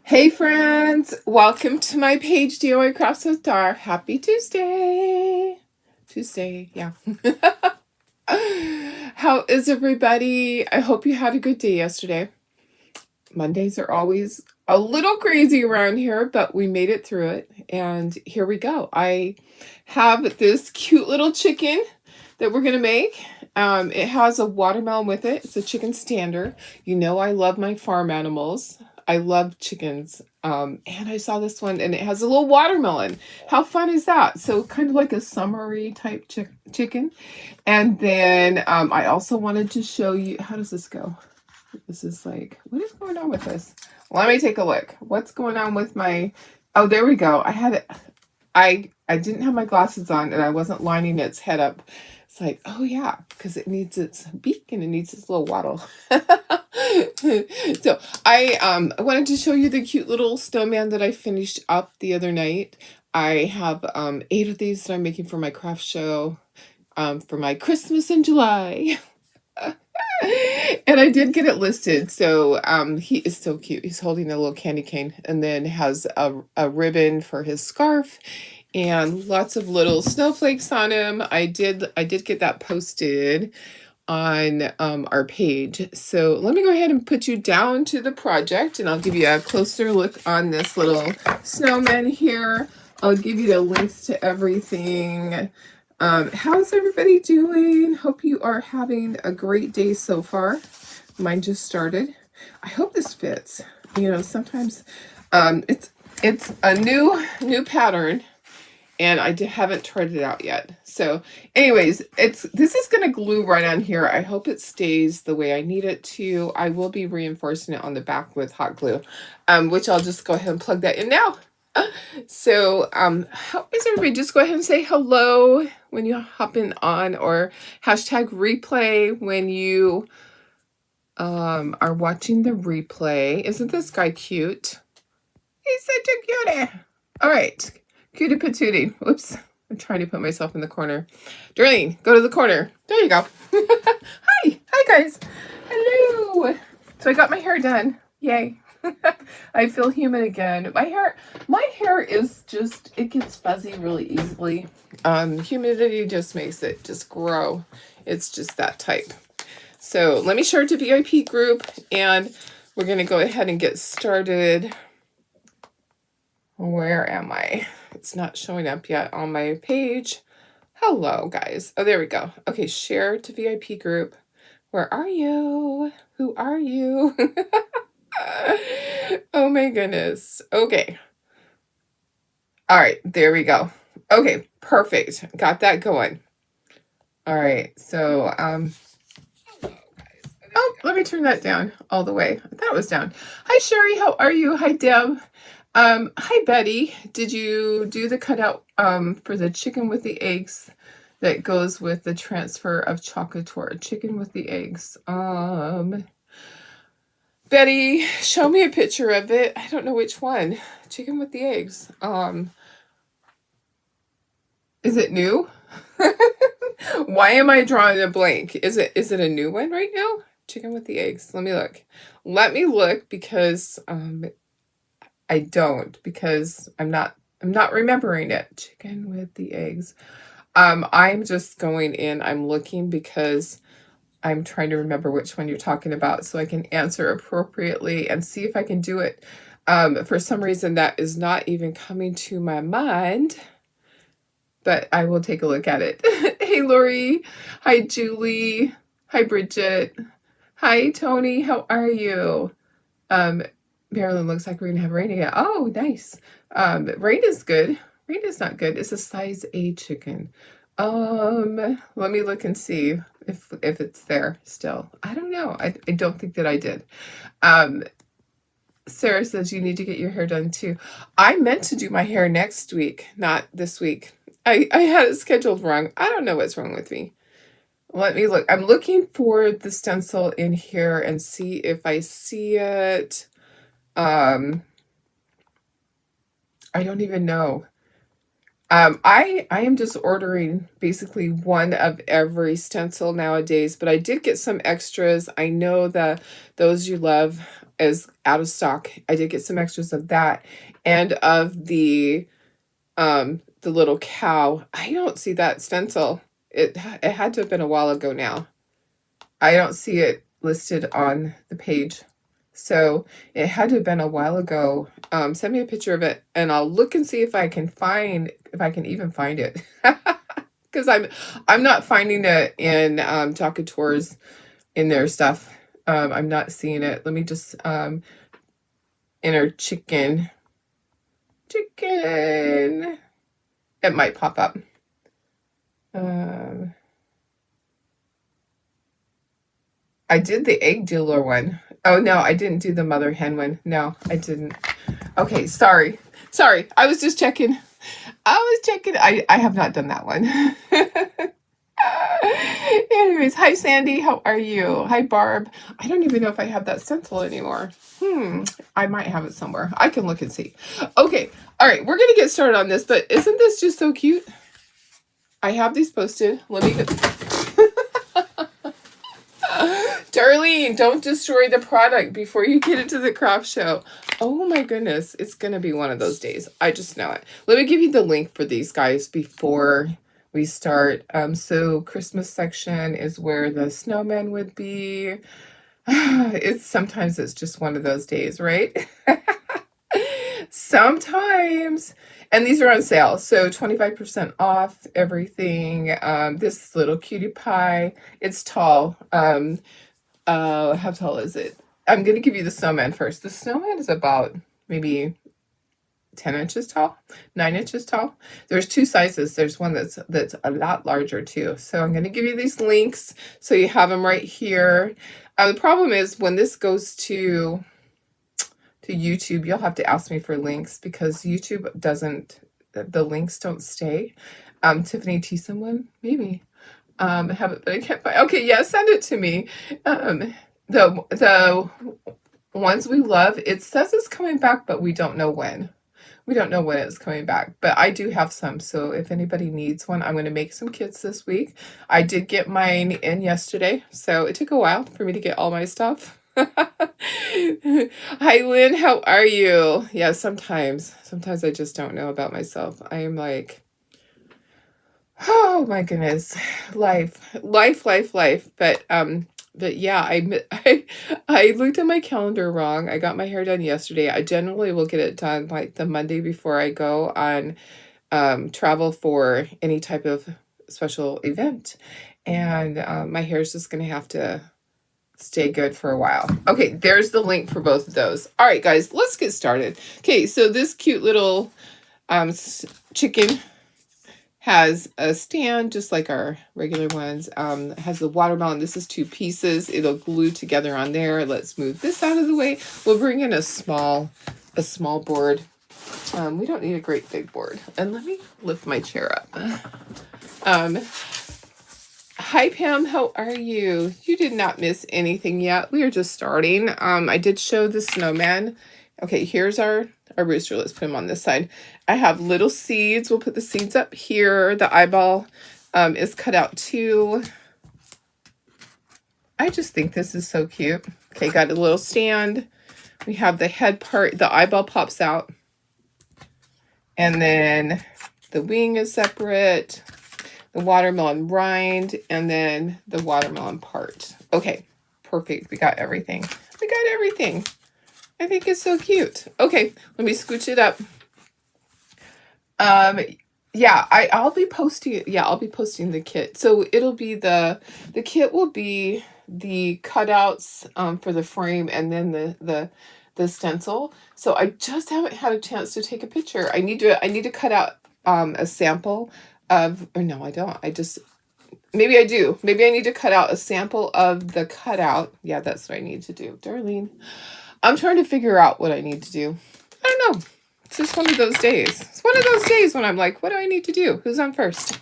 Hey friends, welcome to my page DIY Crafts with Dar. Happy Tuesday. Tuesday, yeah. How is everybody? I hope you had a good day yesterday. Mondays are always a little crazy around here, but we made it through it. And here we go. I have this cute little chicken that we're going to make. It has a watermelon with it. It's a chicken standard. You know I love my farm animals. I love chickens. And I saw this one and it has a little watermelon. How fun is that? So kind of like a summery type chicken. And then I also wanted to show you, how does this go? This is like, what is going on with this? Let me take a look. What's going on with my, oh, there we go. I didn't have my glasses on and I wasn't lining its head up. It's like, oh yeah, because it needs its beak and it needs its little waddle. So I wanted to show you the cute little snowman that I finished up the other night. I have 8 of these that I'm making for my craft show for my Christmas in July. And I did get it listed. So he is so cute. He's holding a little candy cane and then has a ribbon for his scarf and lots of little snowflakes on him. I did get that posted on our page. So let me go ahead and put you down to the project and I'll give you a closer look on this little snowman here. I'll give you the links to everything. How's everybody doing? Hope you are having a great day so far. Mine just started. I hope this fits. You know, sometimes it's a new pattern and I haven't tried it out yet. So anyways, this is going to glue right on here. I hope it stays the way I need it to. I will be reinforcing it on the back with hot glue, which I'll just go ahead and plug that in now. So how is everybody? Just go ahead and say hello when you hop in on, or hashtag replay when you are watching the replay. Isn't this guy cute? He's such a cutie. All right, cutie patootie. Whoops, I'm trying to put myself in the corner. Darlene, go to the corner. There you go. Hi guys. Hello. So I got my hair done. Yay. I feel human again. My hair is just, it gets fuzzy really easily. Humidity just makes it just grow. It's just that type. So let me share it to VIP group and we're going to go ahead and get started. Where am I? It's not showing up yet on my page. Hello guys. Oh, there we go. Okay, share to VIP group. Where are you? Who are you? Oh my goodness. Okay. All right, there we go. Okay, perfect. Got that going. All right, so oh, let me turn that down all the way. I thought it was down. Hi Sherry, how are you? Hi Deb. Hi Betty. Did you do the cutout for the chicken with the eggs that goes with the transfer of chocolate chicken with the eggs? Betty, show me a picture of it. I don't know which one. Chicken with the eggs. Is it new? Why am I drawing a blank? Is it a new one right now? Chicken with the eggs. Let me look. Let me look because I don't, because I'm not remembering it. Chicken with the eggs. I'm just going in. I'm looking because I'm trying to remember which one you're talking about so I can answer appropriately and see if I can do it. For some reason, that is not even coming to my mind, but I will take a look at it. Hey, Lori. Hi, Julie. Hi, Bridget. Hi, Tony. How are you? Marilyn, looks like we're going to have rain again. Oh, nice. Rain is good. Rain is not good. It's a size A chicken. Let me look and see if it's there still. I don't know. I don't think that I did. Sarah says you need to get your hair done too. I meant to do my hair next week, not this week. I had it scheduled wrong. I don't know what's wrong with me. Let me look. I'm looking for the stencil in here and see if I see it. I don't even know. I am just ordering basically one of every stencil nowadays, but I did get some extras. I know that Those You Love is out of stock. I did get some extras of that and of the little cow. I don't see that stencil. It had to have been a while ago now. I don't see it listed on the page. So it had to have been a while ago. Send me a picture of it and I'll look and see if I can even find it. Because I'm not finding it in Talkatours in their stuff. I'm not seeing it. Let me just enter chicken. Chicken. It might pop up. I did the egg dealer one. Oh, no, I didn't do the mother hen one. No, I didn't. Okay, sorry. Sorry, I was just checking. I have not done that one. Anyways, hi, Sandy. How are you? Hi, Barb. I don't even know if I have that stencil anymore. I might have it somewhere. I can look and see. Okay, all right, we're going to get started on this, but isn't this just so cute? I have these posted. Let me... Darlene, don't destroy the product before you get into the craft show. Oh my goodness, it's going to be one of those days. I just know it. Let me give you the link for these guys before we start. So Christmas section is where the snowman would be. Sometimes it's just one of those days, right? Sometimes. And these are on sale, so 25% off everything. This little cutie pie, it's tall. How tall is it? I'm going to give you the snowman first. The snowman is about maybe 10 inches tall, 9 inches tall. There's two sizes. There's one that's a lot larger too. So I'm going to give you these links so you have them right here. The problem is when this goes to YouTube, you'll have to ask me for links because YouTube the links don't stay. Tiffany T someone, maybe. I have it, but I can't find. Okay, yeah, send it to me. The Ones We Love, it says it's coming back, but we don't know when. We don't know when it's coming back, but I do have some. So if anybody needs one, I'm going to make some kits this week. I did get mine in yesterday, so it took a while for me to get all my stuff. Hi, Lynn. How are you? Yeah, sometimes I just don't know about myself. I am like, oh my goodness, life. But yeah, I looked at my calendar wrong. I got my hair done yesterday. I generally will get it done like the Monday before I go on travel for any type of special event, and my hair is just gonna have to stay good for a while. Okay, there's the link for both of those. All right, guys, let's get started. Okay, so this cute little chicken has a stand just like our regular ones. Has the watermelon. This is 2 pieces. It'll glue together on there. Let's move this out of the way. We'll bring in a small board. We don't need a great big board. And let me lift my chair up. Hi, Pam. How are you? You did not miss anything yet. We are just starting. I did show the snowman. Okay, here's our rooster. Let's put him on this side. I have little seeds. We'll put the seeds up here. The eyeball is cut out too. I just think this is so cute. Okay, got a little stand. We have the head part. The eyeball pops out. And then the wing is separate. The watermelon rind, and then the watermelon part. Okay, perfect. We got everything. I think it's so cute. Okay, let me scooch it up. Yeah, I'll be posting it. Yeah, I'll be posting the kit. So it'll be the kit will be the cutouts for the frame and then the stencil. So I just haven't had a chance to take a picture. I need to cut out a sample of, or no, I don't. Maybe I do. Maybe I need to cut out a sample of the cutout. Yeah, that's what I need to do. Darlene, I'm trying to figure out what I need to do. I don't know. It's just one of those days. It's one of those days when I'm like, what do I need to do? Who's on first?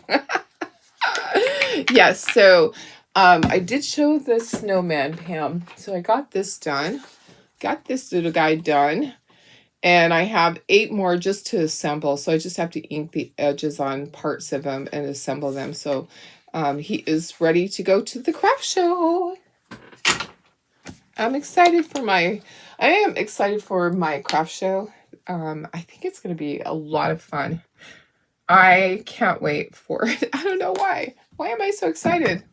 Yes, so I did show the snowman, Pam. So I got this done. Got this little guy done. And I have 8 more just to assemble. So I just have to ink the edges on parts of them and assemble them. So he is ready to go to the craft show. I am excited for my craft show. I think it's going to be a lot of fun. I can't wait for it. I don't know why. Why am I so excited?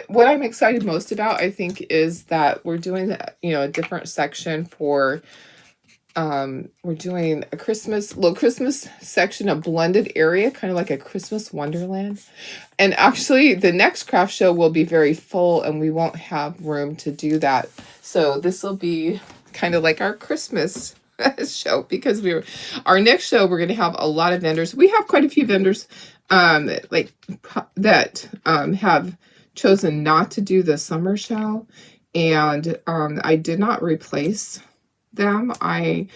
What I'm excited most about, I think, is that we're doing, a different section for, we're doing a little Christmas section, a blended area, kind of like a Christmas wonderland. And actually, the next craft show will be very full, and we won't have room to do that. So this will be kind of like our Christmas show, because our next show, we're going to have a lot of vendors. We have quite a few vendors that have chosen not to do the summer show, and I did not replace them. I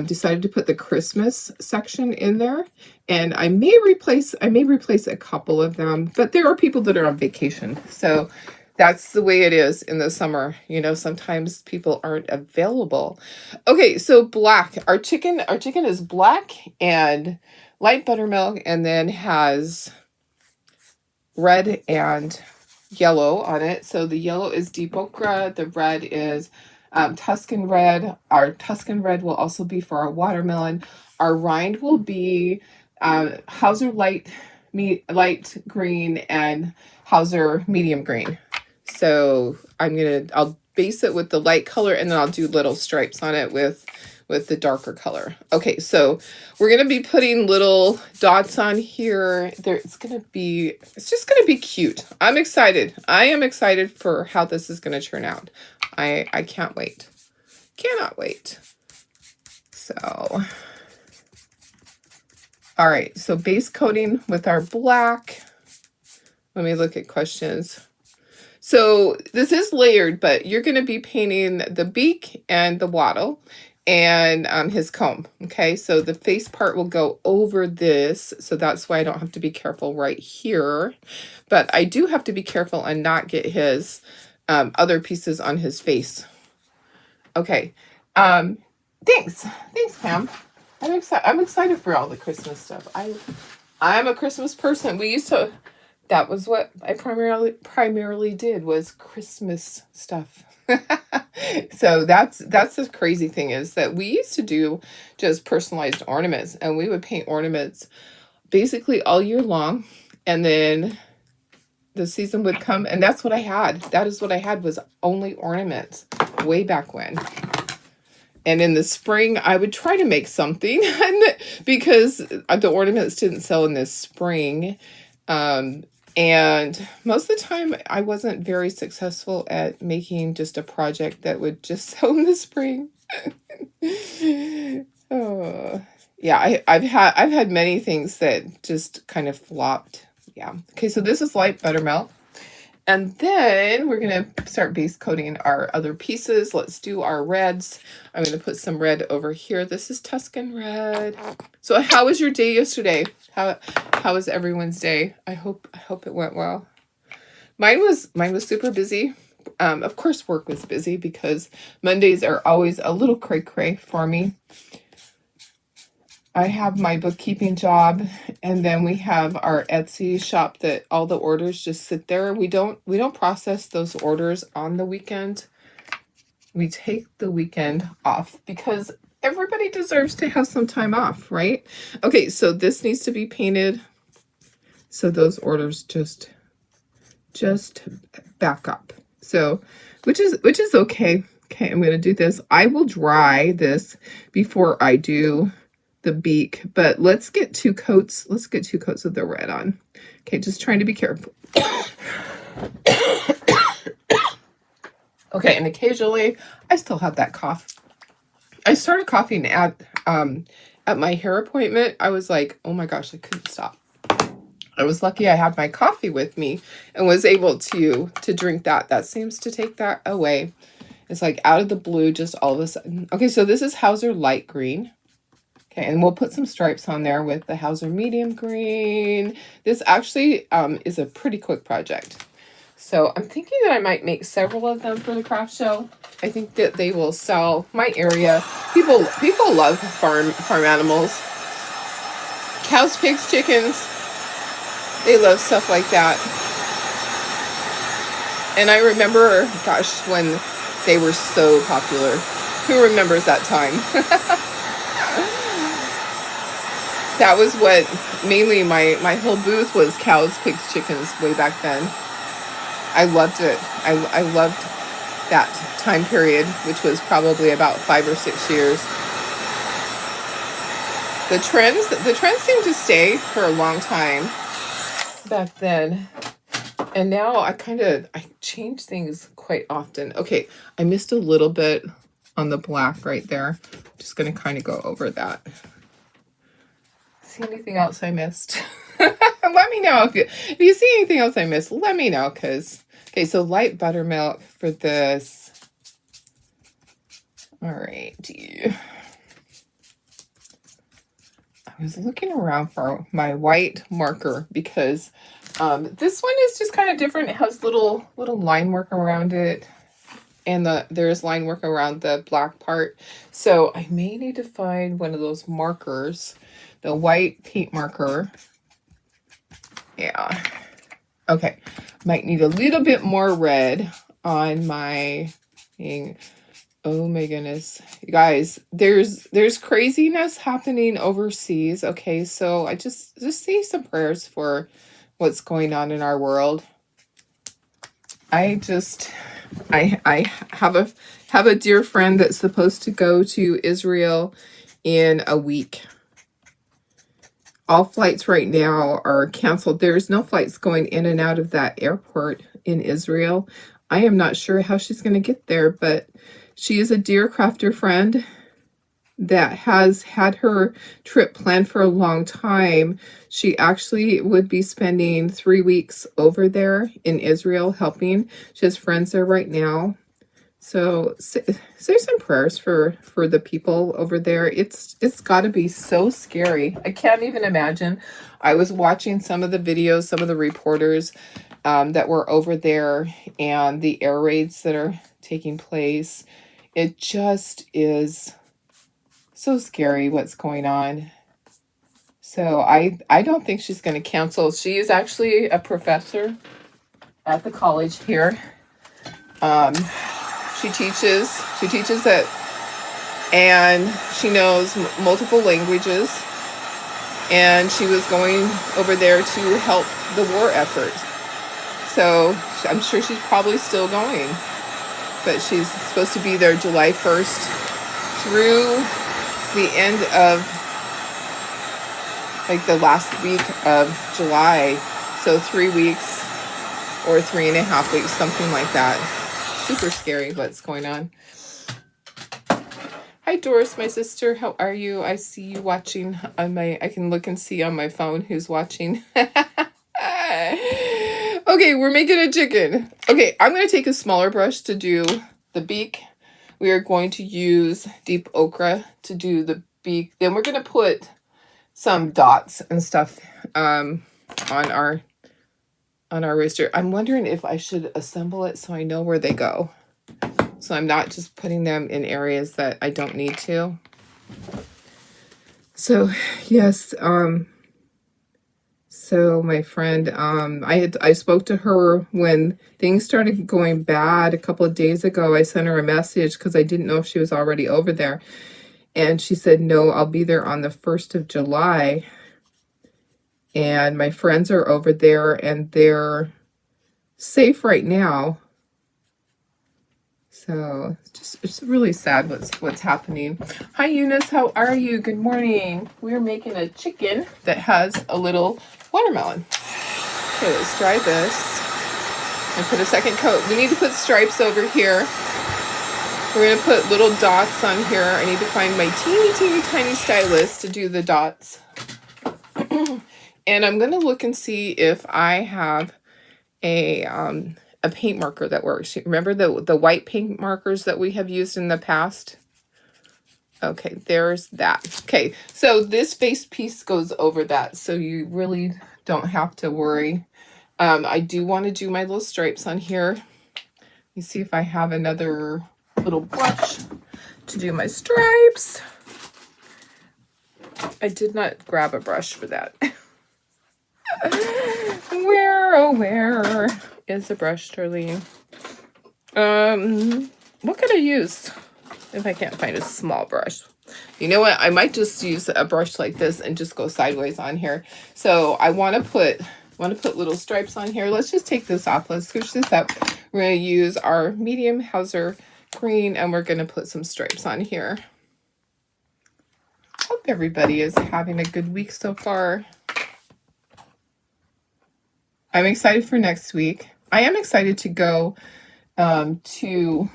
decided to put the Christmas section in there, and I may replace a couple of them, but there are people that are on vacation, so that's the way it is in the summer. Sometimes people aren't available. Okay, so black. Our chicken is black and light buttermilk, and then has red and yellow on it. So the yellow is deep ochre, the red is Tuscan red. Our Tuscan red will also be for our watermelon. Our rind will be Hauser light green and Hauser medium green. So I'll base it with the light color, and then I'll do little stripes on it with the darker color. Okay, so we're going to be putting little dots on here. It's just going to be cute. I'm excited. I am excited for how this is going to turn out. I can't wait. Cannot wait. So, all right, so base coating with our black. Let me look at questions. So this is layered, but you're going to be painting the beak and the wattle and his comb. Okay, so the face part will go over this, so that's why I don't have to be careful right here. But I do have to be careful and not get his other pieces on his face. Okay, thanks, Pam. I'm excited for all the Christmas stuff. I'm a Christmas person. That was what I primarily did, was Christmas stuff. So that's the crazy thing, is that we used to do just personalized ornaments, and we would paint ornaments basically all year long, and then the season would come, and that's what I had. That is what I had, was only ornaments way back when. And in the spring, I would try to make something, because the ornaments didn't sell in the spring. And most of the time, I wasn't very successful at making just a project that would just sell in the spring. Oh, yeah, I've had many things that just kind of flopped. Yeah. Okay, so this is light buttermilk. And then we're going to start base coating our other pieces. Let's do our reds. I'm going to put some red over here. This is Tuscan red. So how was your day yesterday? How was everyone's day? I hope it went well. Mine was super busy. Of course, work was busy, because Mondays are always a little cray-cray for me. I have my bookkeeping job, and then we have our Etsy shop that all the orders just sit there. We don't process those orders on the weekend. We take the weekend off, because everybody deserves to have some time off, right? Okay, so this needs to be painted, so those orders just back up. So, which is okay. Okay, I'm going to do this. I will dry this before I do the beak, but let's get 2 coats. Let's get 2 coats of the red on. Okay, just trying to be careful. Okay, and occasionally I still have that cough. I started coughing at my hair appointment. I was like, oh my gosh, I couldn't stop. I was lucky I had my coffee with me and was able to drink that. That seems to take that away. It's like out of the blue, just all of a sudden. Okay, so this is Hauser light green. Okay, and we'll put some stripes on there with the Hauser medium green. This actually is a pretty quick project. So I'm thinking that I might make several of them for the craft show. I think that they will sell my area. People love farm animals. Cows, pigs, chickens. They love stuff like that. And I remember, gosh, when they were so popular. Who remembers that time? That was what mainly my whole booth was, cows, pigs, chickens way back then. I loved it. I loved that time period, which was probably about 5 or 6 years. The trends seem to stay for a long time back then. And now I change things quite often. Okay, I missed a little bit on the black right there. I'm just going to kind of go over that. See anything else I missed? Let me know if you see anything else I missed. Let me know, because okay, so light buttermilk for this. All right. I was looking around for my white marker because this one is just kind of different. It has little line work around it, and there's line work around the black part. So I may need to find one of those markers, the white paint marker. Yeah. Okay. Might need a little bit more red on my thing. Oh my goodness. You guys, there's craziness happening overseas. Okay, so I just say some prayers for what's going on in our world. I have a dear friend that's supposed to go to Israel in a week. All flights right now are canceled. There's no flights going in and out of that airport in Israel. I am not sure how she's going to get there, but she is a dear crafter friend that has had her trip planned for a long time. She actually would be spending 3 weeks over there in Israel helping. She has friends there right now. So say some prayers for the people over there. It's got to be so scary. I can't even imagine. I was watching some of the videos, some of the reporters that were over there, and the air raids that are taking place. It just is so scary what's going on. So I don't think she's going to cancel. She is actually a professor at the college here. She teaches it, and she knows multiple languages, and she was going over there to help the war effort. So I'm sure she's probably still going, but she's supposed to be there July 1st through the end of like the last week of July. So 3 weeks or 3.5 weeks, something like that. Super scary what's going on. Hi Doris, my sister. How are you? I see you watching on my, I can look and see on my phone who's watching. Okay, we're making a chicken. Okay, I'm going to take a smaller brush to do the beak. We are going to use deep ochre to do the beak. Then we're going to put some dots and stuff on our roaster. I'm wondering if I should assemble it so I know where they go. So I'm not just putting them in areas that I don't need to. So yes, so my friend, I spoke to her when things started going bad a couple of days ago. I sent her a message because I didn't know if she was already over there. And she said, no, I'll be there on the 1st of July. And my friends are over there and they're safe right now. So it's really sad what's happening. Hi Eunice, how are you? Good morning. We're making a chicken that has a little watermelon. Okay, let's dry this and put a second coat. We need to put stripes over here. We're going to put little dots on here. I need to find my teeny tiny stylus to do the dots. And I'm going to look and see if I have a paint marker that works. Remember the white paint markers that we have used in the past? Okay, there's that. Okay, so this face piece goes over that, so you really don't have to worry. I do want to do my little stripes on here. Let me see if I have another little brush to do my stripes. I did not grab a brush for that. Where is the brush, Darlene? What could I use if I can't find a small brush? You know what? I might just use a brush like this and just go sideways on here. So I want to put little stripes on here. Let's just take this off. Let's switch this up. We're going to use our medium Hauser green, and we're going to put some stripes on here. Hope everybody is having a good week so far. I'm excited for next week. I am excited to go to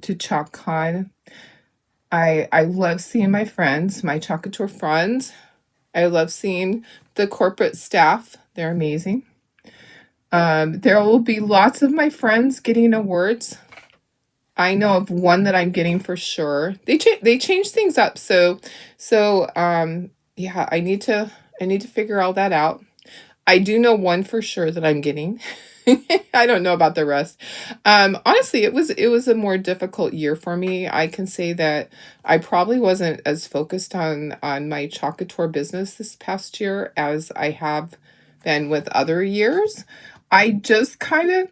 ChalkCon. I love seeing my friends, my Chalk Couture friends. I love seeing the corporate staff. They're amazing. There will be lots of my friends getting awards. I know of one that I'm getting for sure. They changed things up. So yeah, I need to figure all that out. I do know one for sure that I'm getting. I don't know about the rest. Honestly, it was a more difficult year for me. I can say that I probably wasn't as focused on my Chalk Couture business this past year as I have been with other years. I just kind of,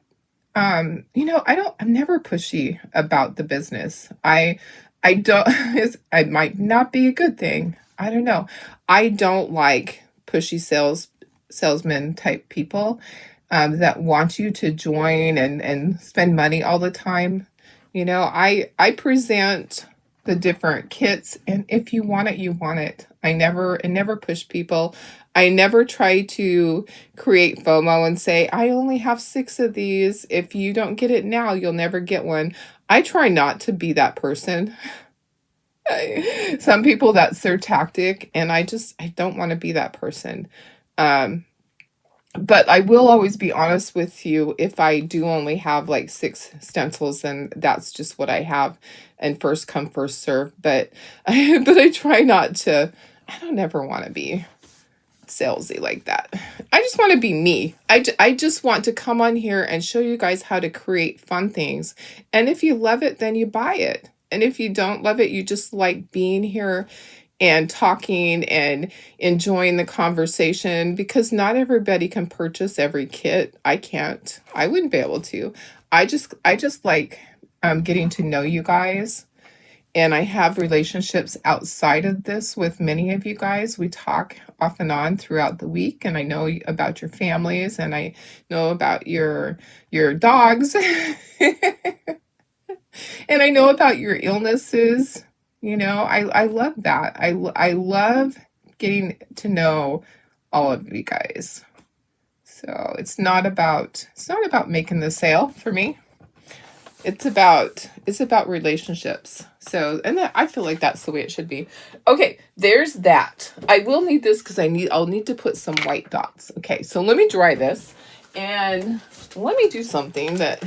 I'm never pushy about the business. I don't, it might not be a good thing. I don't know. I don't like pushy salesman type people that want you to join and spend money all the time. You know, I present the different kits, and if you want it, you want it. I never push people. I never try to create FOMO and say, I only have 6 of these. If you don't get it now, you'll never get one. I try not to be that person. Some people, that's their tactic, and I don't want to be that person. But I will always be honest with you. If I do only have like 6 stencils, then that's just what I have, and first come, first serve. But I try not to. I don't ever want to be salesy like that. I just want to be me. I just want to come on here and show you guys how to create fun things. And if you love it, then you buy it. And if you don't love it, you just like being here and talking and enjoying the conversation, because not everybody can purchase every kit. I can't. I wouldn't be able to. I just like getting to know you guys. And I have relationships outside of this with many of you guys. We talk off and on throughout the week, and I know about your families, and I know about your dogs. And I know about your illnesses. You know, I love that. I love getting to know all of you guys. So it's not about making the sale for me. It's about relationships. So, and I feel like that's the way it should be. Okay, there's that. I will need this because I'll need to put some white dots. Okay, so let me dry this, and let me do something that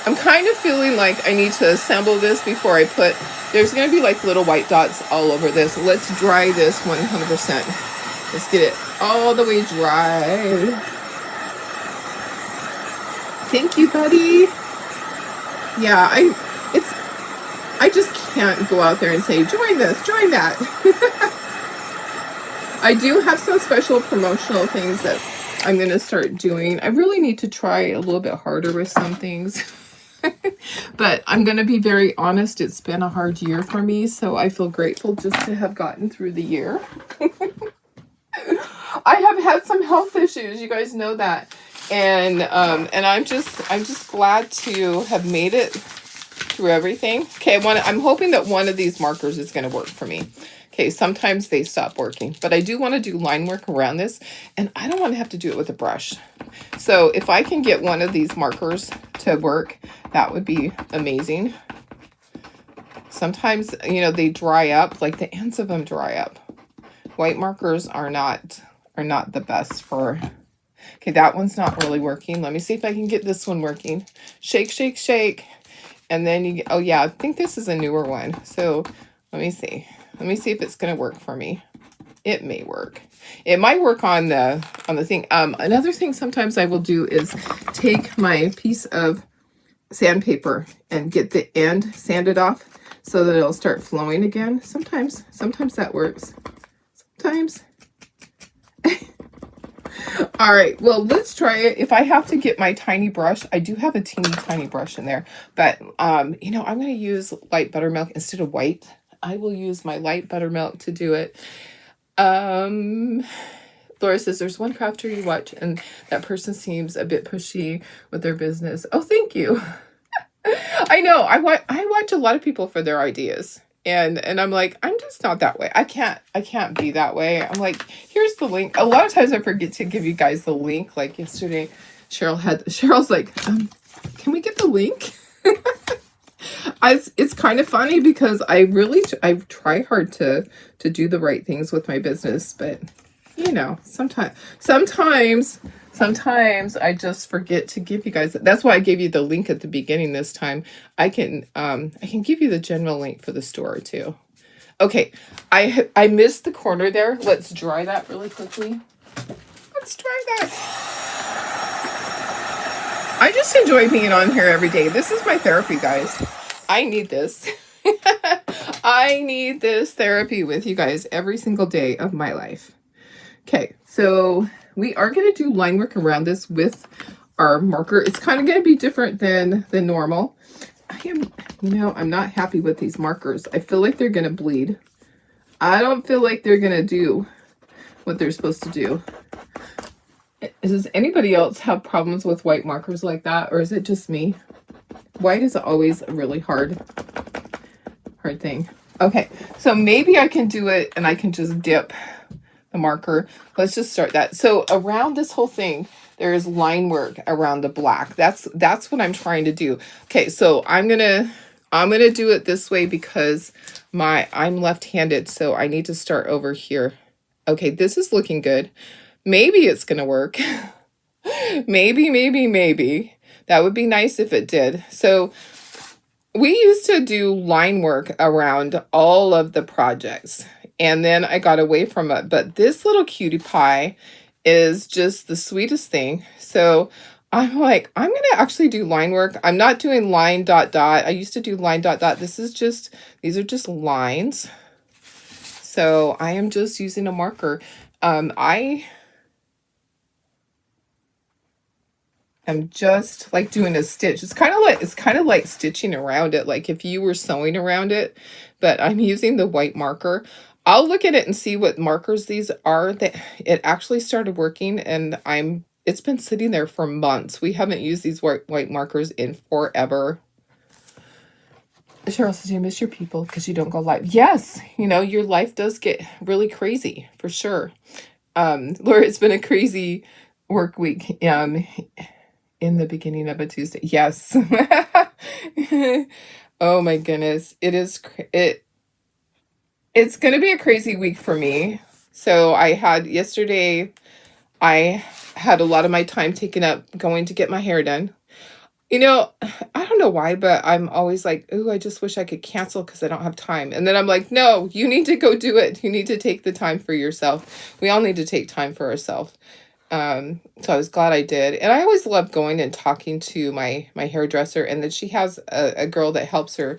I'm kind of feeling like I need to assemble this before I put. There's going to be like little white dots all over this. Let's dry this 100%. Let's get it all the way dry. Thank you, buddy. Yeah, I just can't go out there and say, join this, join that. I do have some special promotional things that I'm going to start doing. I really need to try a little bit harder with some things. But I'm going to be very honest, it's been a hard year for me, so I feel grateful just to have gotten through the year. I have had some health issues, you guys know that. And I'm just glad to have made it through everything. Okay, I'm hoping that one of these markers is going to work for me. Okay, sometimes they stop working, but I do want to do line work around this, and I don't want to have to do it with a brush. So if I can get one of these markers to work, that would be amazing. Sometimes, you know, they dry up, like the ends of them dry up. White markers are not the best for. Okay, that one's not really working. Let me see if I can get this one working. Shake, shake, shake. And then oh yeah, I think this is a newer one. So let me see. Let me see if it's going to work for me. It may work. It might work on the thing. Another thing sometimes I will do is take my piece of sandpaper and get the end sanded off so that it'll start flowing again. Sometimes that works. Sometimes. All right, well, let's try it. If I have to get my tiny brush, I do have a teeny tiny brush in there, but you know, I'm going to use light buttermilk instead of white. I will use my light buttermilk to do it. Laura says there's one crafter you watch and that person seems a bit pushy with their business. Oh, thank you. I know. I watch a lot of people for their ideas. And I'm like, I'm just not that way. I can't be that way. I'm like, here's the link. A lot of times I forget to give you guys the link. Like yesterday, Cheryl's like, can we get the link? It's kind of funny because I try hard to do the right things with my business, but you know, sometimes I just forget to give you guys. That's why I gave you the link at the beginning this time. I can give you the general link for the store too. Okay, I missed the corner there. Let's dry that really quickly. Let's dry that. I just enjoy being on here every day. This is my therapy, guys. I need this. I need this therapy with you guys every single day of my life. Okay, so we are going to do line work around this with our marker. It's kind of going to be different than normal. I'm not happy with these markers. I feel like they're going to bleed. I don't feel like they're going to do what they're supposed to do. Does anybody else have problems with white markers like that, or is it just me? White is always a really hard thing. Okay, so maybe I can do it and I can just dip the marker. Let's just start that. So around this whole thing, there is line work around the black. That's what I'm trying to do. Okay, so I'm gonna do it this way because I'm left-handed, so I need to start over here. Okay, this is looking good. Maybe it's gonna work. maybe. That would be nice if it did. So we used to do line work around all of the projects, and then I got away from it. But this little cutie pie is just the sweetest thing. So I'm like, I'm going to actually do line work. I'm not doing line ... I used to do line ... These are just lines. So I am just using a marker. I'm just like doing a stitch. It's kind of like stitching around it, like if you were sewing around it, but I'm using the white marker. I'll look at it and see what markers these are. That it actually started working, and it's been sitting there for months. We haven't used these white markers in forever. Cheryl says you miss your people because you don't go live. Yes, your life does get really crazy for sure. Laura, it's been a crazy work week. In the beginning of a Tuesday. Yes. Oh my goodness. It's going to be a crazy week for me. So yesterday, I had a lot of my time taken up going to get my hair done. I don't know why, but I'm always like, ooh, I just wish I could cancel because I don't have time. And then I'm like, no, you need to go do it. You need to take the time for yourself. We all need to take time for ourselves. So I was glad I did. And I always love going and talking to my hairdresser, and then she has a girl that helps her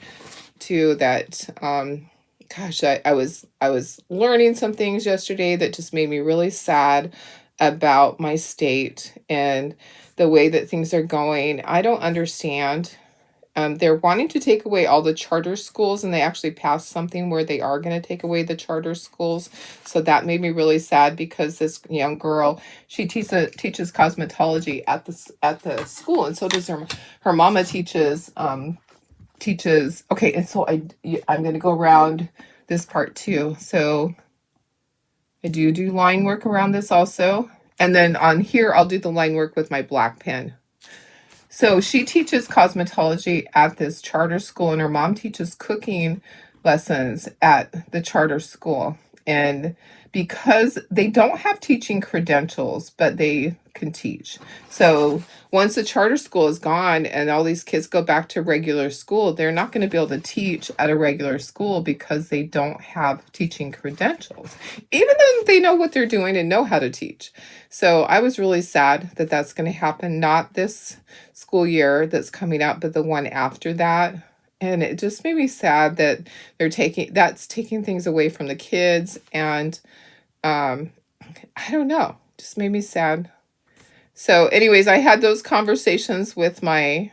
too that, gosh, I was learning some things yesterday that just made me really sad about my state and the way that things are going. I don't understand. They're wanting to take away all the charter schools, and they actually passed something where they are going to take away the charter schools. So that made me really sad because this young girl, she teaches cosmetology at the school, and so does her mama teaches. Okay, and so I'm going to go around this part too. So I do line work around this also, and then on here I'll do the line work with my black pen. So she teaches cosmetology at this charter school, and her mom teaches cooking lessons at the charter school. And because they don't have teaching credentials, but they can teach. So once the charter school is gone and all these kids go back to regular school, they're not going to be able to teach at a regular school because they don't have teaching credentials, even though they know what they're doing and know how to teach. So I was really sad that that's going to happen, not this school year that's coming up, but the one after that. And it just made me sad that that's taking things away from the kids. And I don't know, just made me sad. So anyways, I had those conversations with my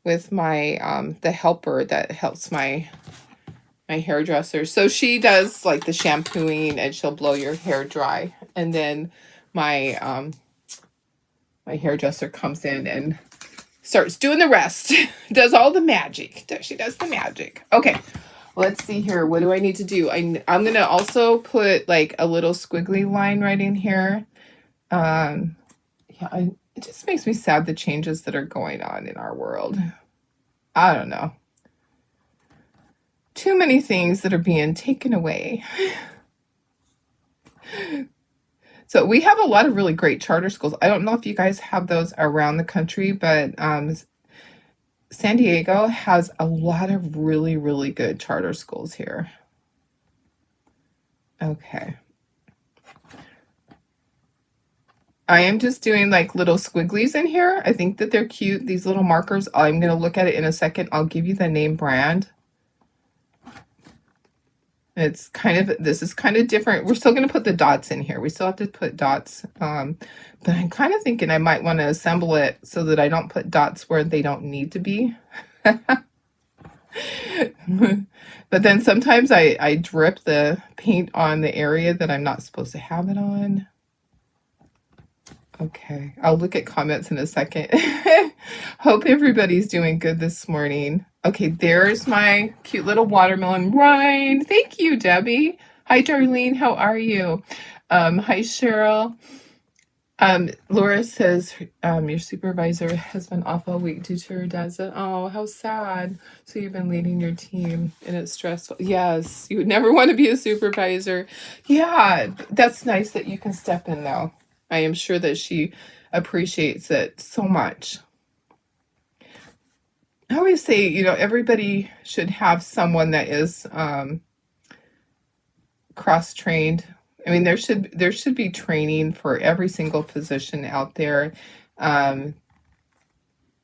the helper that helps my hairdresser. So she does like the shampooing and she'll blow your hair dry. And then my my hairdresser comes in and starts doing the rest. Does all the magic. She does the magic. Okay. Let's see here. What do I need to do? I'm going to also put like a little squiggly line right in here. Yeah, it just makes me sad, the changes that are going on in our world. I don't know. Too many things that are being taken away. So we have a lot of really great charter schools. I don't know if you guys have those around the country, but San Diego has a lot of really, really good charter schools here. Okay. I am just doing like little squigglies in here. I think that they're cute, these little markers. I'm going to look at it in a second. I'll give you the name brand. This is kind of different. We're still going to put the dots in here. We still have to put dots. But I'm kind of thinking I might want to assemble it so that I don't put dots where they don't need to be. But then sometimes I drip the paint on the area that I'm not supposed to have it on. Okay, I'll look at comments in a second. Hope everybody's doing good this morning. Okay, there's my cute little watermelon rind. Thank you, Debbie. Hi, Darlene. How are you? Hi, Cheryl. Laura says your supervisor has been off all week due to her dad's. Oh, how sad. So you've been leading your team and it's stressful. Yes, you would never want to be a supervisor. Yeah, that's nice that you can step in though. I am sure that she appreciates it so much. I always say, everybody should have someone that is cross-trained. I mean, there should be training for every single position out there,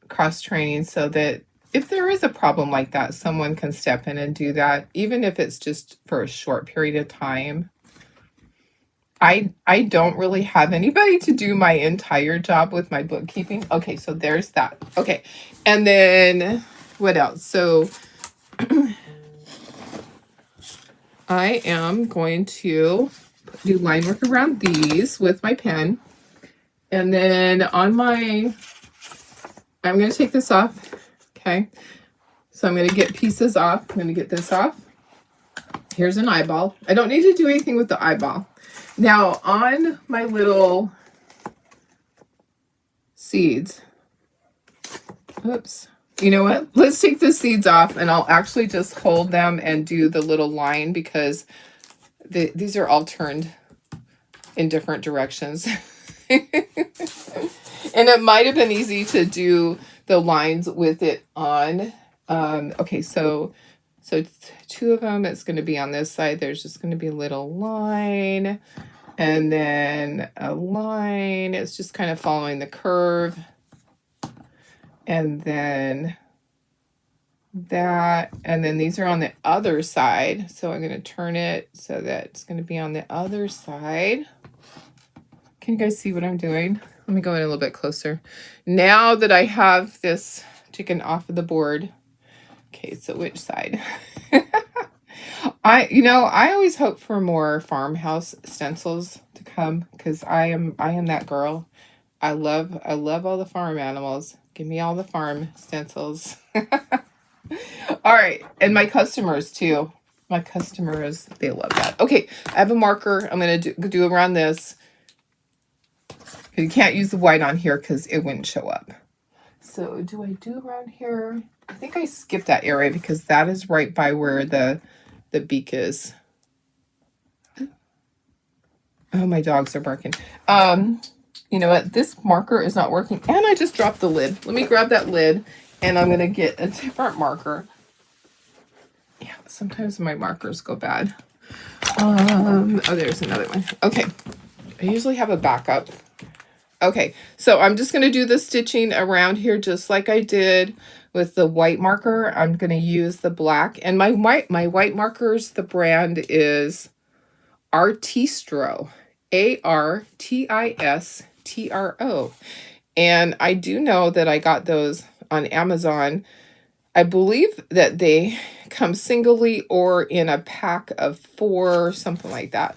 cross-training, so that if there is a problem like that, someone can step in and do that, even if it's just for a short period of time. I don't really have anybody to do my entire job with my bookkeeping. Okay, so there's that. Okay, and then what else? So I am going to do line work around these with my pen. And then I'm going to take this off. Okay, so I'm going to get pieces off. I'm going to get this off. Here's an eyeball. I don't need to do anything with the eyeball. Now, on my little seeds, oops, you know what? Let's take the seeds off and I'll actually just hold them and do the little line because these are all turned in different directions. And it might have been easy to do the lines with it on. Okay, so two of them, it's going to be on this side. There's just going to be a little line and then a line. It's just kind of following the curve. And then that, and then these are on the other side. So I'm going to turn it so that it's going to be on the other side. Can you guys see what I'm doing? Let me go in a little bit closer. Now that I have this chicken off of the board. Okay, so which side? I always hope for more farmhouse stencils to come because I am that girl. I love all the farm animals. Give me all the farm stencils. All right, and my customers too. My customers, they love that. Okay, I have a marker. I'm gonna do around this. You can't use the white on here because it wouldn't show up. So do I do around here? I think I skipped that area because that is right by where the beak is. Oh, my dogs are barking. You know what? This marker is not working. And I just dropped the lid. Let me grab that lid and I'm going to get a different marker. Yeah, sometimes my markers go bad. Oh, there's another one. Okay. I usually have a backup. Okay, so I'm just going to do the stitching around here just like I did with the white marker. I'm going to use the black. And my white markers, the brand is Artistro. Artistro. And I do know that I got those on Amazon. I believe that they come singly or in a pack of 4, something like that.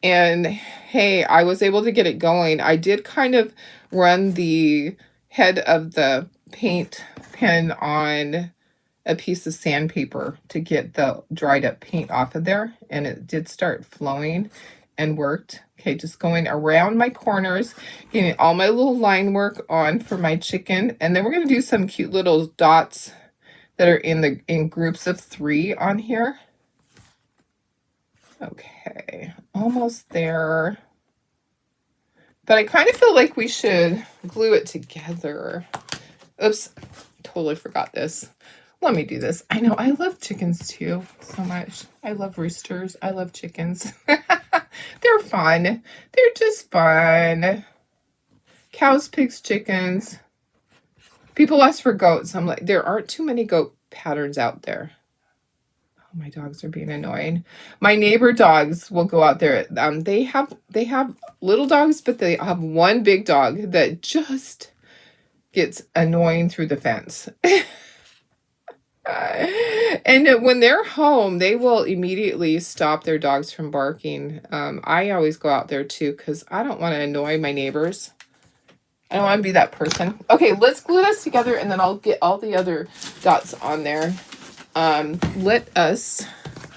And hey, I was able to get it going. I did kind of run the head of the paint pen on a piece of sandpaper to get the dried up paint off of there. And it did start flowing and worked. Okay, just going around my corners, getting all my little line work on for my chicken. And then we're going to do some cute little dots that are in groups of 3 on here. Okay, almost there. But I kind of feel like we should glue it together. Oops, totally forgot this. Let me do this. I know, I love chickens too so much. I love roosters. I love chickens. They're fun. They're just fun. Cows, pigs, chickens. People ask for goats. I'm like, there aren't too many goat patterns out there. Oh, my dogs are being annoying. My neighbor dogs will go out there. They have little dogs, but they have one big dog that just gets annoying through the fence. And when they're home, they will immediately stop their dogs from barking. I always go out there too because I don't want to annoy my neighbors. I don't want to be that person. Okay, let's glue this together and then I'll get all the other dots on there. Let us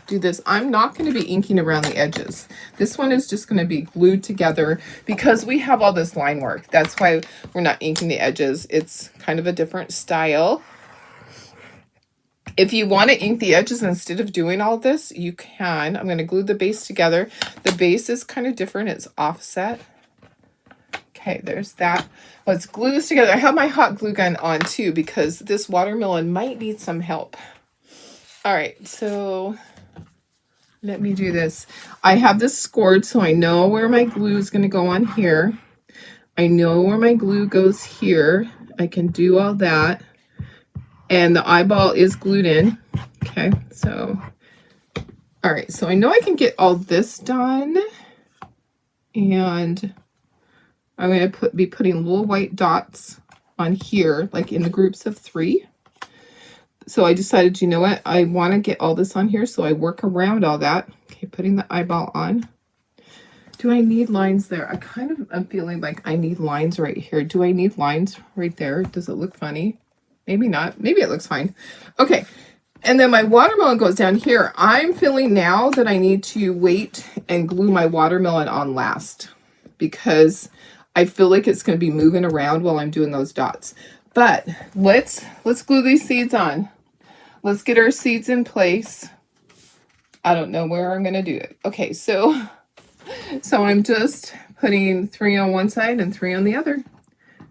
do this. I'm not going to be inking around the edges. This one is just going to be glued together because we have all this line work. That's why we're not inking the edges. It's kind of a different style. If you want to ink the edges instead of doing all this, you can. I'm going to glue the base together. The base is kind of different. It's offset. Okay, there's that. Let's glue this together. I have my hot glue gun on too because this watermelon might need some help. All right, so let me do this. I have this scored so I know where my glue is going to go on here. I know where my glue goes here. I can do all that. And the eyeball is glued in. Okay, so, all right, so I know I can get all this done. And I'm going to be putting little white dots on here, like in the groups of 3. So I decided, you know what, I want to get all this on here, so I work around all that. Okay, putting the eyeball on. Do I need lines there? I'm feeling like I need lines right here. Do I need lines right there? Does it look funny? Maybe not. Maybe it looks fine. Okay, and then my watermelon goes down here. I'm feeling now that I need to wait and glue my watermelon on last because I feel like it's going to be moving around while I'm doing those dots. But let's glue these seeds on. Let's get our seeds in place. I don't know where I'm going to do it. Okay, so I'm just putting 3 on one side and 3 on the other.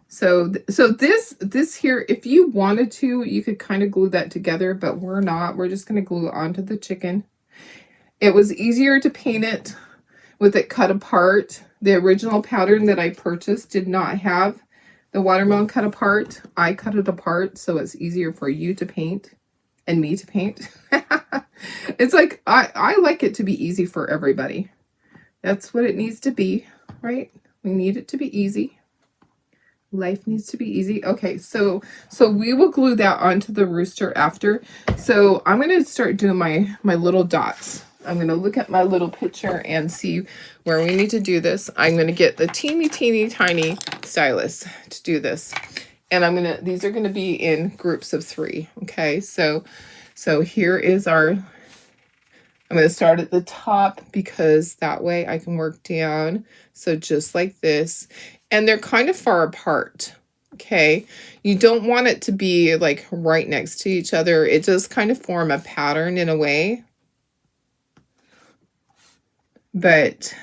So this here, if you wanted to, you could kind of glue that together, but we're not. We're just going to glue it onto the chicken. It was easier to paint it with it cut apart. The original pattern that I purchased did not have the watermelon cut apart. I cut it apart, so it's easier for you to paint and me to paint. It's like, I like it to be easy for everybody. That's what it needs to be, right? We need it to be easy. Life needs to be easy. Okay, so we will glue that onto the rooster after. So I'm going to start doing my little dots. I'm going to look at my little picture and see where we need to do this. I'm going to get the teeny tiny stylus to do this. And these are going to be in groups of 3. Okay, so here is I'm going to start at the top because that way I can work down. So just like this. And they're kind of far apart. Okay, you don't want it to be like right next to each other. It does kind of form a pattern in a way. But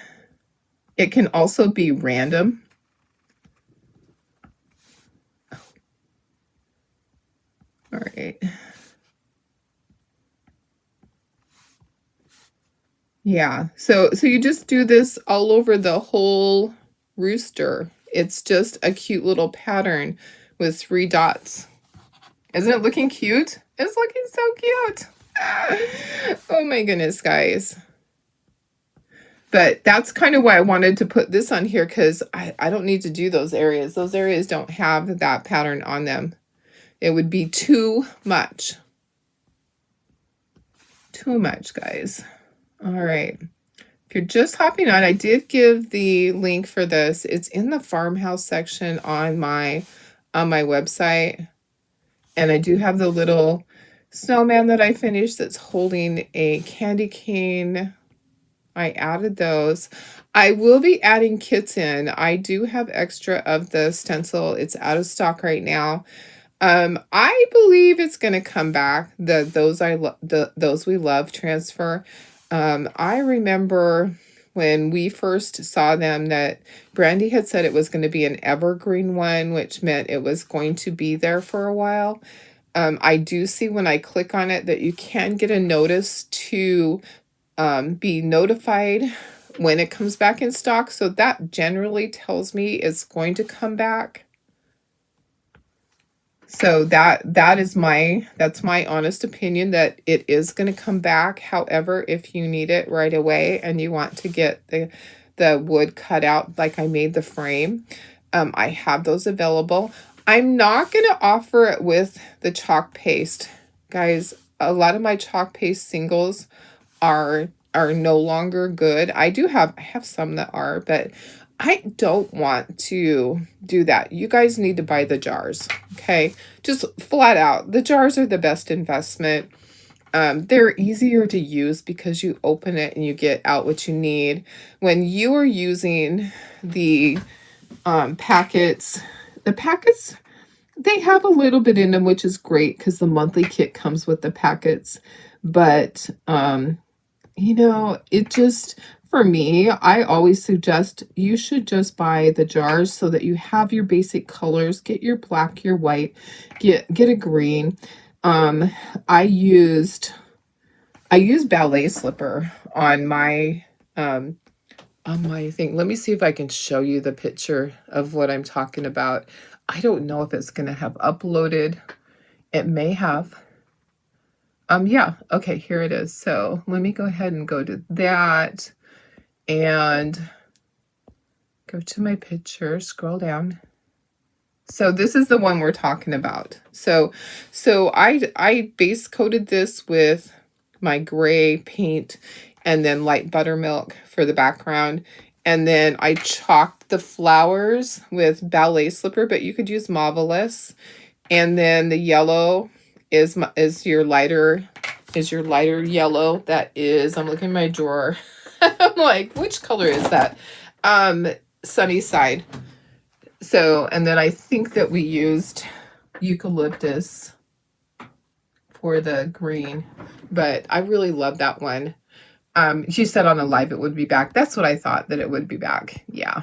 it can also be random. All right. Yeah. So you just do this all over the whole rooster. It's just a cute little pattern with 3 dots. Isn't it looking cute? It's looking so cute. Oh my goodness, guys. But that's kind of why I wanted to put this on here, because I don't need to do those areas. Those areas don't have that pattern on them. It would be too much. Too much, guys. All right. If you're just hopping on, I did give the link for this. It's in the farmhouse section on my website. And I do have the little snowman that I finished that's holding a candy cane. I added those. I will be adding kits in. I do have extra of the stencil. It's out of stock right now. I believe it's going to come back. Those We Love transfer. I remember when we first saw them that Brandy had said it was going to be an evergreen one, which meant it was going to be there for a while. I do see when I click on it that you can get a notice to be notified when it comes back in stock. So that generally tells me it's going to come back. So that's my honest opinion, that it is going to come back. However, if you need it right away and you want to get the wood cut out like I made the frame, I have those available. I'm not going to offer it with the chalk paste. Guys, a lot of my chalk paste singles are no longer good. I have some that are, but I don't want to do that. You guys need to buy the jars, okay? Just flat out. The jars are the best investment. They're easier to use because you open it and you get out what you need. When you are using the packets, they have a little bit in them, which is great because the monthly kit comes with the packets. But, you know, it just... For me, I always suggest you should just buy the jars so that you have your basic colors. Get your black, your white, get a green. I used ballet slipper on my thing. Let me see if I can show you the picture of what I'm talking about. I don't know if it's going to have uploaded. It may have. Yeah, okay, here it is. So let me go ahead and go to that. And go to my picture, scroll down. So this is the one we're talking about. So I base coated this with my gray paint and then light buttermilk for the background. And then I chalked the flowers with ballet slipper, but you could use Marvelous. And then the yellow is your lighter yellow. That is, I'm looking in my drawer. I'm like, which color is that? Sunnyside. So, and then I think that we used eucalyptus for the green, but I really love that one. She said on a live it would be back. That's what I thought, that it would be back. Yeah,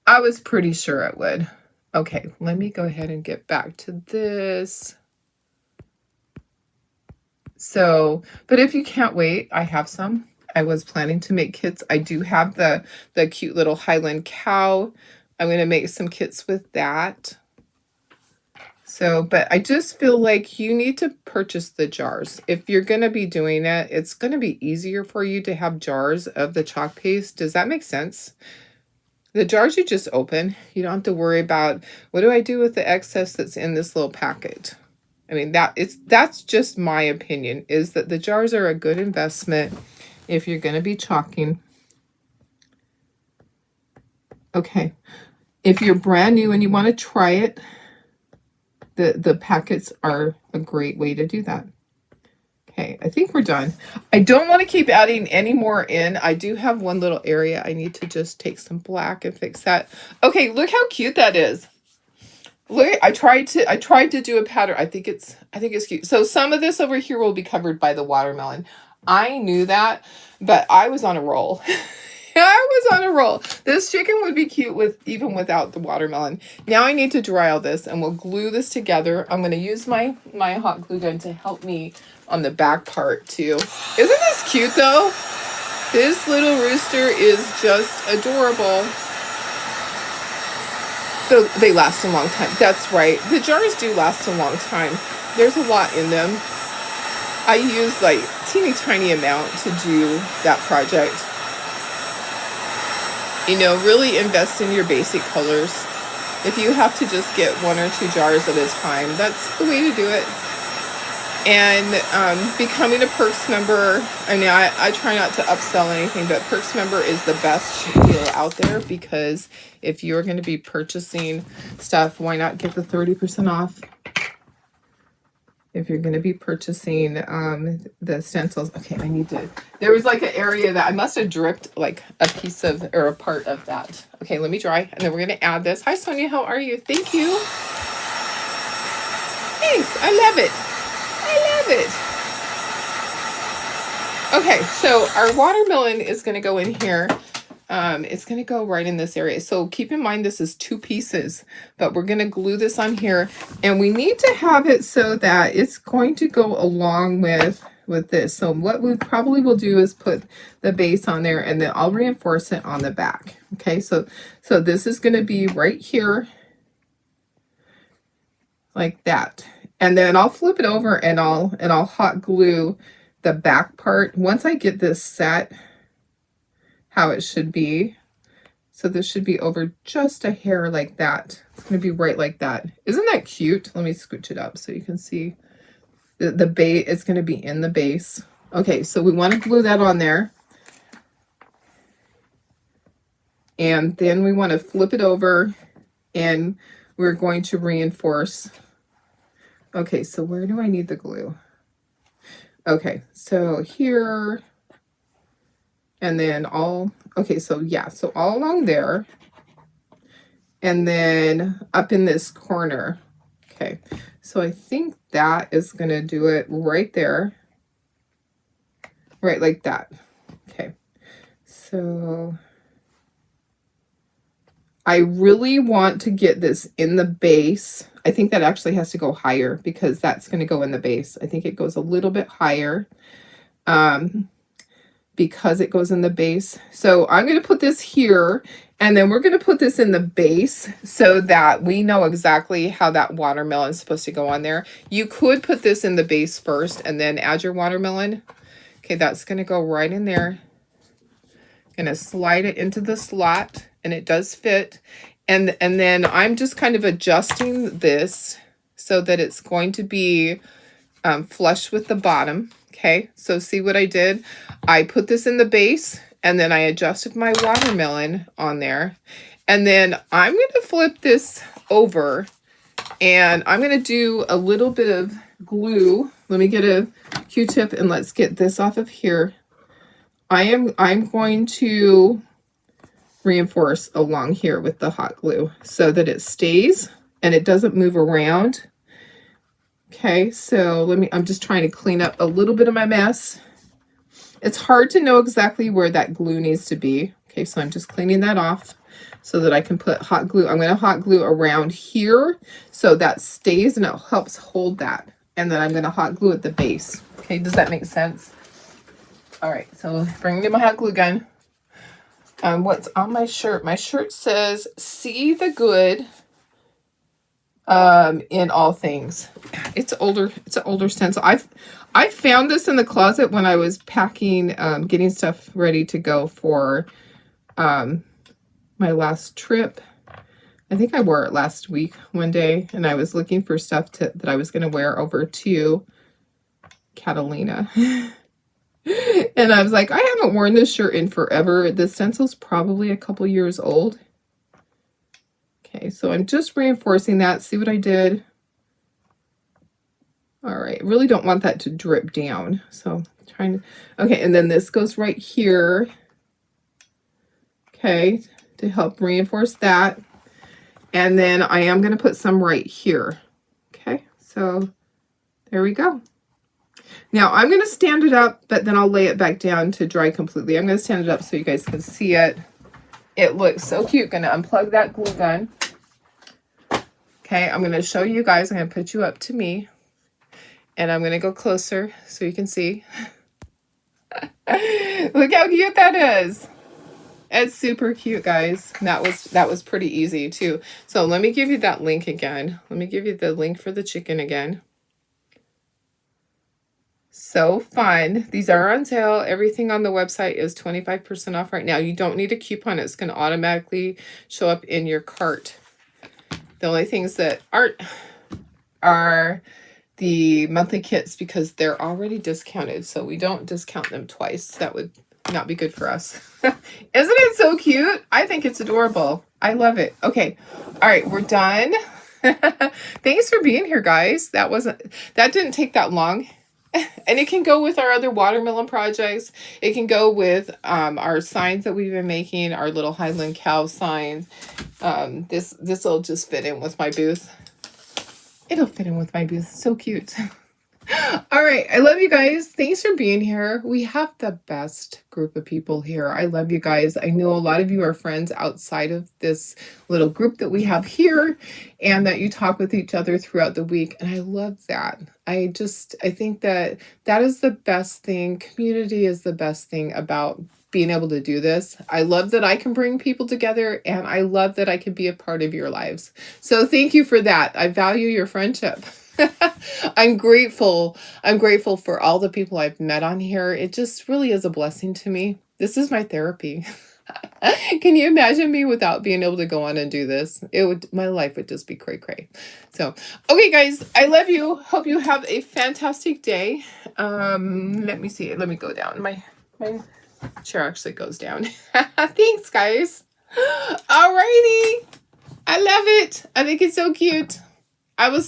I was pretty sure it would. Okay, let me go ahead and get back to this. So, but if you can't wait, I have some. I was planning to make kits. I do have the cute little Highland cow. I'm going to make some kits with that. So, but I just feel like you need to purchase the jars. If you're going to be doing it, it's going to be easier for you to have jars of the chalk paste. Does that make sense? The jars you just open. You don't have to worry about, what do I do with the excess that's in this little packet? I mean, that's just my opinion, is that the jars are a good investment if you're going to be chalking. Okay, if you're brand new and you want to try it, the packets are a great way to do that. Okay, I think we're done. I don't want to keep adding any more in. I do have one little area I need to just take some black and fix that. Okay, look how cute that is. Look, I tried to do a pattern. I think it's cute. So some of this over here will be covered by the watermelon. I knew that, but I was on a roll. I was on a roll. This chicken would be cute with even without the watermelon. Now I need to dry all this, and we'll glue this together. I'm going to use my hot glue gun to help me on the back part too. Isn't this cute though? This little rooster is just adorable. They last a long time. That's right. The jars do last a long time. There's a lot in them. I use like teeny tiny amount to do that project. You know, really invest in your basic colors. If you have to just get 1 or 2 jars at a time, that's the way to do it. And becoming a Perks member, I mean, I try not to upsell anything, but Perks member is the best deal out there, because if you're going to be purchasing stuff, why not get the 30% off? If you're going to be purchasing the stencils. Okay, I need to, there was like an area that I must have dripped like a piece of, or a part of that. Okay, let me dry, and then we're going to add this. Hi, Sonia, how are you? Thank you. Thanks, I love it. I love it. Okay, so our watermelon is going to go in here. It's going to go right in this area. So keep in mind this is 2 pieces, but we're going to glue this on here, and we need to have it so that it's going to go along with this. So what we probably will do is put the base on there, and then I'll reinforce it on the back. Okay, so this is going to be right here like that. And then I'll flip it over, and I'll hot glue the back part once I get this set how it should be. So this should be over just a hair like that. It's going to be right like that. Isn't that cute? Let me scooch it up so you can see the base. It's going to be in the base. Okay, so we want to glue that on there. And then we want to flip it over, and we're going to reinforce. Okay, so where do I need the glue? Okay, so here, and then okay, so yeah, so all along there, and then up in this corner. Okay, so I think that is going to do it right there, right like that. Okay, so I really want to get this in the base. I think that actually has to go higher, because that's going to go in the base. I think it goes a little bit higher because it goes in the base. So I'm going to put this here, and then we're going to put this in the base so that we know exactly how that watermelon is supposed to go on there. You could put this in the base first and then add your watermelon. Okay, that's going to go right in there. Going to slide it into the slot, and it does fit. And then I'm just kind of adjusting this so that it's going to be flush with the bottom. Okay, so see what I did? I put this in the base, and then I adjusted my watermelon on there. And then I'm going to flip this over, and I'm going to do a little bit of glue. Let me get a Q-tip, and let's get this off of here. I'm going to reinforce along here with the hot glue so that it stays and it doesn't move around. Okay, so I'm just trying to clean up a little bit of my mess. It's hard to know exactly where that glue needs to be. Okay, so I'm just cleaning that off so that I can put hot glue. I'm going to hot glue around here so that stays and it helps hold that. And then I'm going to hot glue at the base. Okay, does that make sense? All right, so bringing in my hot glue gun. What's on my shirt? My shirt says, "See the good in all things." It's older. It's an older stencil. I found this in the closet when I was packing, getting stuff ready to go for my last trip. I think I wore it last week one day, and I was looking for stuff that I was going to wear over to Catalina. And I was like, I haven't worn this shirt in forever. The stencil's probably a couple years old. Okay, so I'm just reinforcing that. See what I did? All right, really don't want that to drip down. So I'm trying to, okay, and then this goes right here. Okay, to help reinforce that. And then I am going to put some right here. Okay, so there we go. Now I'm going to stand it up, but then I'll lay it back down to dry completely. I'm going to stand it up so you guys can see it. It looks so cute. Going to unplug that glue gun. Okay, I'm going to show you guys. I'm going to put you up to me. And I'm going to go closer so you can see. Look how cute that is. It's super cute, guys. That was pretty easy too. So let me give you that link again. Let me give you the link for the chicken again. So fun. These are on sale. Everything on the website is 25% off right now. You don't need a coupon. It's going to automatically show up in your cart. The only things that aren't are the monthly kits because they're already discounted. So we don't discount them twice. That would not be good for us. Isn't it so cute? I think it's adorable. I love it. Okay. All right. We're done. Thanks for being here, guys. That didn't take that long. And it can go with our other watermelon projects. It can go with our signs that we've been making, our little Highland cow signs. This will just fit in with my booth. It'll fit in with my booth. So cute. All right. I love you guys. Thanks for being here. We have the best group of people here. I love you guys. I know a lot of you are friends outside of this little group that we have here and that you talk with each other throughout the week. And I love that. I think that is the best thing. Community is the best thing about being able to do this. I love that I can bring people together and I love that I can be a part of your lives. So thank you for that. I value your friendship. I'm grateful. I'm grateful for all the people I've met on here. It just really is a blessing to me. This is my therapy. Can you imagine me without being able to go on and do this? My life would just be cray cray. So, okay guys, I love you. Hope you have a fantastic day. Let me see. Let me go down. My chair actually goes down. Thanks guys. Alrighty. I love it. I think it's so cute. I will see